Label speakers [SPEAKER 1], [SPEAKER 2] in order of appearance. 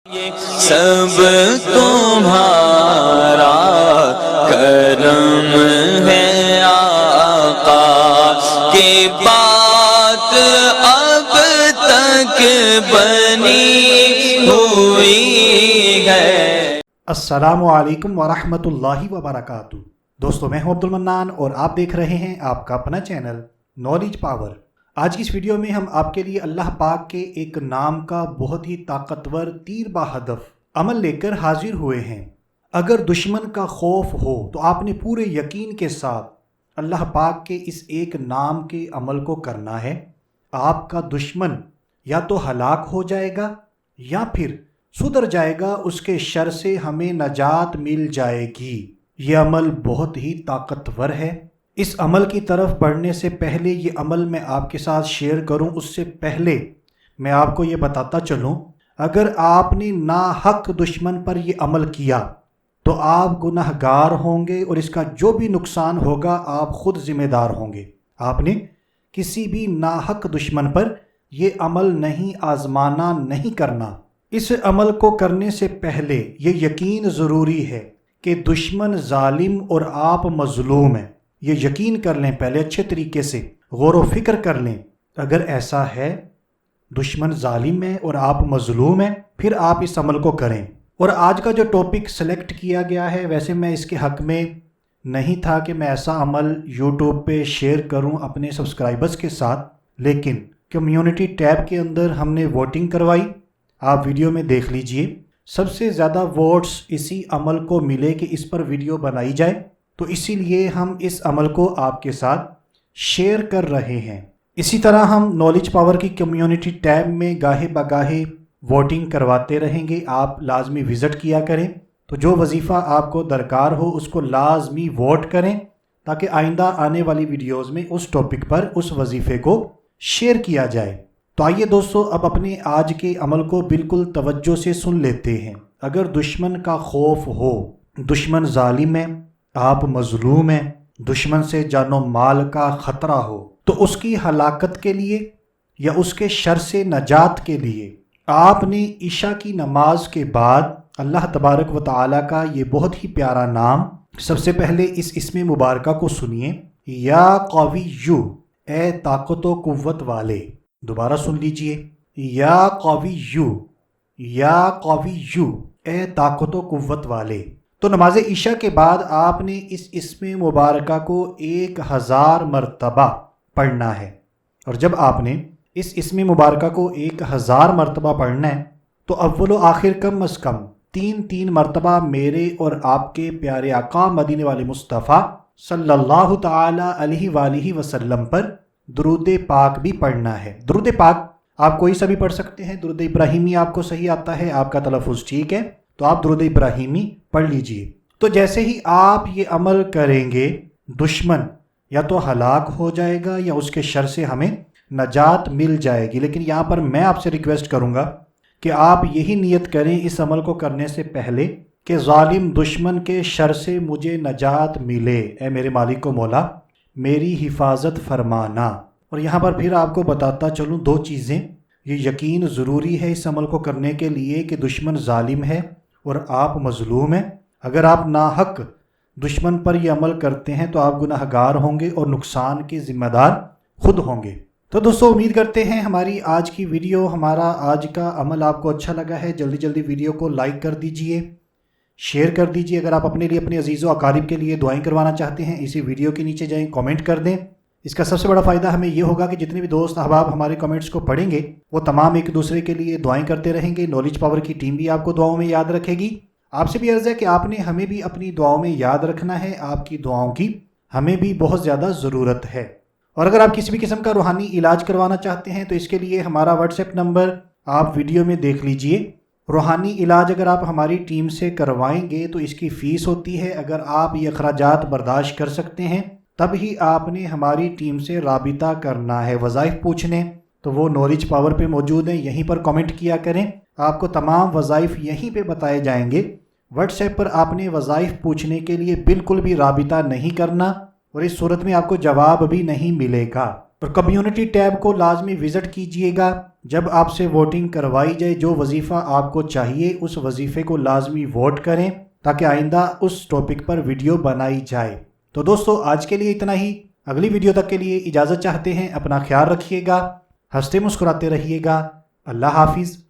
[SPEAKER 1] سب تمہارا کرم ہے آقا کی بات اب تک بنی ہوئی ہے۔
[SPEAKER 2] السلام علیکم ورحمۃ اللہ وبرکاتہ۔ دوستو میں ہوں عبد المنان اور آپ دیکھ رہے ہیں آپ کا اپنا چینل نالج پاور۔ آج کی اس ویڈیو میں ہم آپ کے لیے اللہ پاک کے ایک نام کا بہت ہی طاقتور تیر بہدف عمل لے کر حاضر ہوئے ہیں۔ اگر دشمن کا خوف ہو تو آپ نے پورے یقین کے ساتھ اللہ پاک کے اس ایک نام کے عمل کو کرنا ہے۔ آپ کا دشمن یا تو ہلاک ہو جائے گا یا پھر سدھر جائے گا، اس کے شر سے ہمیں نجات مل جائے گی۔ یہ عمل بہت ہی طاقتور ہے۔ اس عمل کی طرف بڑھنے سے پہلے یہ عمل میں آپ کے ساتھ شیئر کروں اس سے پہلے میں آپ کو یہ بتاتا چلوں، اگر آپ نے ناحق دشمن پر یہ عمل کیا تو آپ گناہ گار ہوں گے اور اس کا جو بھی نقصان ہوگا آپ خود ذمہ دار ہوں گے۔ آپ نے کسی بھی ناحق دشمن پر یہ عمل نہیں آزمانا، نہیں کرنا۔ اس عمل کو کرنے سے پہلے یہ یقین ضروری ہے کہ دشمن ظالم اور آپ مظلوم ہیں۔ یہ یقین کر لیں، پہلے اچھے طریقے سے غور و فکر کر لیں۔ اگر ایسا ہے دشمن ظالم ہے اور آپ مظلوم ہیں، پھر آپ اس عمل کو کریں۔ اور آج کا جو ٹاپک سلیکٹ کیا گیا ہے، ویسے میں اس کے حق میں نہیں تھا کہ میں ایسا عمل یوٹیوب پہ شیئر کروں اپنے سبسکرائبرز کے ساتھ، لیکن کمیونٹی ٹیب کے اندر ہم نے ووٹنگ کروائی، آپ ویڈیو میں دیکھ لیجئے۔ سب سے زیادہ ووٹس اسی عمل کو ملے کہ اس پر ویڈیو بنائی جائے، تو اسی لیے ہم اس عمل کو آپ کے ساتھ شیئر کر رہے ہیں۔ اسی طرح ہم نالج پاور کی کمیونٹی ٹیب میں گاہے بگاہے ووٹنگ کرواتے رہیں گے، آپ لازمی وزٹ کیا کریں۔ تو جو وظیفہ آپ کو درکار ہو اس کو لازمی ووٹ کریں تاکہ آئندہ آنے والی ویڈیوز میں اس ٹاپک پر اس وظیفے کو شیئر کیا جائے۔ تو آئیے دوستو اب اپنے آج کے عمل کو بالکل توجہ سے سن لیتے ہیں۔ اگر دشمن کا خوف ہو، دشمن ظالم ہے، آپ مظلوم ہیں، دشمن سے جان و مال کا خطرہ ہو، تو اس کی ہلاکت کے لیے یا اس کے شر سے نجات کے لیے آپ نے عشاء کی نماز کے بعد اللہ تبارک و تعالیٰ کا یہ بہت ہی پیارا نام، سب سے پہلے اس اسم مبارکہ کو سنیے، یا قویّ، اے طاقت و قوت والے۔ دوبارہ سن لیجئے، یا قویّ، یا قویّ، اے طاقت و قوت والے۔ تو نماز عشاء کے بعد آپ نے اس اسم مبارکہ کو 1000 مرتبہ پڑھنا ہے، اور جب آپ نے اس اسم مبارکہ کو 1000 مرتبہ پڑھنا ہے تو اول و آخر کم از کم 3 مرتبہ میرے اور آپ کے پیارے آقا مدینے والے مصطفیٰ صلی اللہ تعالی علیہ وآلہ وسلم پر درود پاک بھی پڑھنا ہے۔ درود پاک آپ کوئی سا بھی پڑھ سکتے ہیں، درود ابراہیمی آپ کو صحیح آتا ہے، آپ کا تلفظ ٹھیک ہے تو آپ درود ابراہیمی پڑھ لیجئے۔ تو جیسے ہی آپ یہ عمل کریں گے دشمن یا تو ہلاک ہو جائے گا یا اس کے شر سے ہمیں نجات مل جائے گی۔ لیکن یہاں پر میں آپ سے ریکویسٹ کروں گا کہ آپ یہی نیت کریں اس عمل کو کرنے سے پہلے کہ ظالم دشمن کے شر سے مجھے نجات ملے، اے میرے مالک و مولا میری حفاظت فرمانا۔ اور یہاں پر پھر آپ کو بتاتا چلوں 2 چیزیں، یہ یقین ضروری ہے اس عمل کو کرنے کے لیے کہ دشمن ظالم ہے اور آپ مظلوم ہیں۔ اگر آپ ناحق دشمن پر یہ عمل کرتے ہیں تو آپ گناہ گار ہوں گے اور نقصان کے ذمہ دار خود ہوں گے۔ تو دوستو امید کرتے ہیں ہماری آج کی ویڈیو، ہمارا آج کا عمل آپ کو اچھا لگا ہے۔ جلدی جلدی ویڈیو کو لائک کر دیجئے، شیئر کر دیجئے۔ اگر آپ اپنے لیے اپنے عزیز و اقارب کے لیے دعائیں کروانا چاہتے ہیں، اسی ویڈیو کے نیچے جائیں کامنٹ کر دیں۔ اس کا سب سے بڑا فائدہ ہمیں یہ ہوگا کہ جتنے بھی دوست احباب ہمارے کمنٹس کو پڑھیں گے وہ تمام ایک دوسرے کے لیے دعائیں کرتے رہیں گے۔ نالج پاور کی ٹیم بھی آپ کو دعاؤں میں یاد رکھے گی۔ آپ سے بھی عرض ہے کہ آپ نے ہمیں بھی اپنی دعاؤں میں یاد رکھنا ہے، آپ کی دعاؤں کی ہمیں بھی بہت زیادہ ضرورت ہے۔ اور اگر آپ کسی بھی قسم کا روحانی علاج کروانا چاہتے ہیں تو اس کے لیے ہمارا واٹس ایپ نمبر آپ ویڈیو میں دیکھ لیجئے۔ روحانی علاج اگر آپ ہماری ٹیم سے کروائیں گے تو اس کی فیس ہوتی ہے، اگر آپ یہ اخراجات برداشت کر سکتے ہیں تب ہی آپ نے ہماری ٹیم سے رابطہ کرنا ہے۔ وظائف پوچھنے تو وہ نالج پاور پہ موجود ہیں، یہیں پر کمنٹ کیا کریں، آپ کو تمام وظائف یہیں پہ بتائے جائیں گے۔ واٹس ایپ پر آپ نے وظائف پوچھنے کے لیے بالکل بھی رابطہ نہیں کرنا اور اس صورت میں آپ کو جواب بھی نہیں ملے گا۔ اور کمیونٹی ٹیب کو لازمی وزٹ کیجئے گا۔ جب آپ سے ووٹنگ کروائی جائے جو وظیفہ آپ کو چاہیے اس وظیفے کو لازمی ووٹ کریں تاکہ آئندہ اس ٹاپک پر ویڈیو بنائی جائے۔ تو دوستو آج کے لیے اتنا ہی، اگلی ویڈیو تک کے لیے اجازت چاہتے ہیں، اپنا خیال رکھیے گا، ہنستے مسکراتے رہیے گا، اللہ حافظ۔